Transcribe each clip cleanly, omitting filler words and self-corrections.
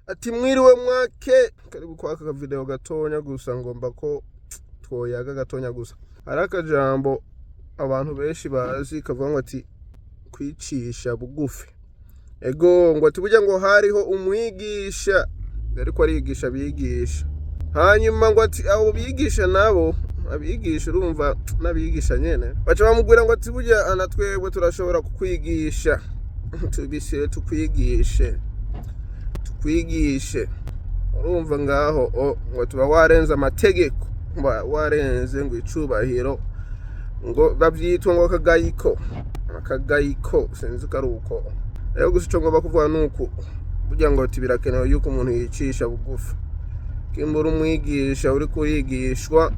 ati mwiriwe mwake karibu kwa aka video gatonya gusa ngomba ko twoyaga gatonya gusa. Hari akajambo abantu benshi bazi kavuga ngo ati kwicisha bugufi. Ego ngo ati burya ngo hariho umwigisha ariko arigisha bigisha. Hanyuma ngo ati abo bigisha nabo abigisha urumva nabigisha nyene baca bamubwira ngo ati burya anatwebwe turashobora kukwigisha tubisire tukwigishe urumva ngaho ngo tuba warenza amategeko warenze ngo icubahiro ngo bavyitwa ngo akagayiko sinzi karuko rero gusa ico ngomba kuvuga nuko burya ngo ati birakenewe yuko umuntu yicisha bugufi. Kimbura umwigisha uri kurigishwa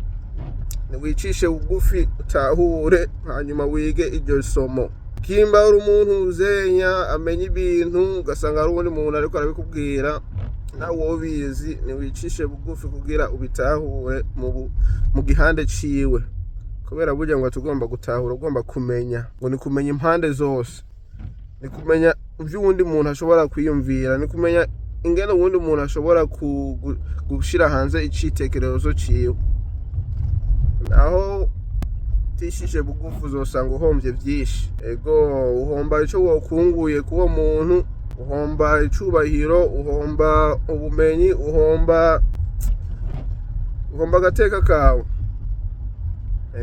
wicishe bugufi utahure hanyuma wige iryo somo. Kimba uri umuntu uzenya amenye ibintu ugasanga ari ubundi muntu ariko arabikubwira nawe wobizi ni wicishe bugufi kugira ubitahure mu gihande ciwe, kubera burya ngo tugomba gutahura ugomba kumenya ngo ni kumenya impande zose, ni kumenya ivy'uwundi muntu ashobora kwiyumvira, ni kumenya ingene uwundi muntu ashobora gushira hanze icitekerezo ciwe. Naho tishije bugufu uzosanga uhomvye vyinshi. Ego uhomba ico wokunguye kuwo muntu, uhomba icubahiro, uhomba ubumenyi, uhomba agateka kawe.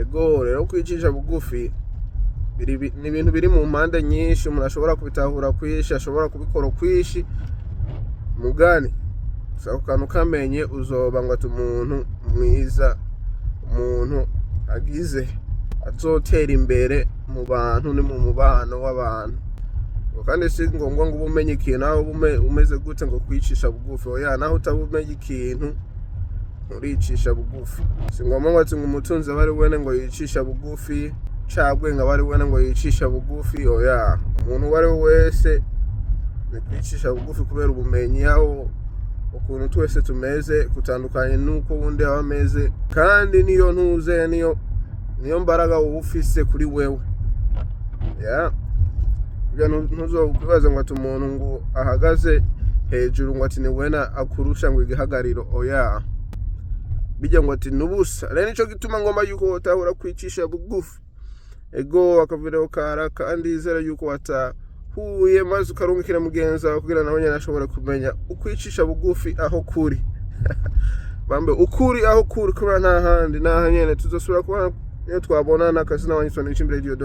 Ego rero kwicisha bugufi ni ibintu biri mu mpande nyinshi, umuntu ashobora kubitahura kwishi, ashobora kubikora kwishi. Mugani sako kantu kamenye uzoba ngo ati umuntu mwiza, umuntu agize azotera imbere mu bantu ni mu mubano w'abantu. Kandi si ngombwa ngo ubumenye ikintu aho umeze gute ngo kwicisha bugufi. Oya, naho utabumenye ikintu uricisha bugufi. Si ngombwa ngo ati umutunzi bari wene ngo yicisha bugufi, cabwe ngo bari wene ngo yicisha bugufi. Oya, umuntu wari wese ni kwicisha bugufi kubera ubumenyi aho ukuntu twese tumeze kutandukanye nuko wundi aba ameze, kandi niyo ntuze niyo mbaraga ufise kuri wewe. Ya ntuzokwibaza ngo ati umuntu ngo ahagaze hejuru ngo ati ni wena akurusha ngo igihagariro. Oya, bijya ngo ati nubusa. Rero nico gituma ngomba yuko wotahura kwicisha bugufi. Ego akavireo kara kandi izera yuko watahuye maze ukarungikira mugenzi wawe kugira nawe nyene ashobora kumenya ukwicisha bugufi aho kuri. Bambe ukuri aho kuri kubera nta handi naha nyene tuzosubira kuba iyo twabonana akazi n'abanyisoni imbere y'Iyo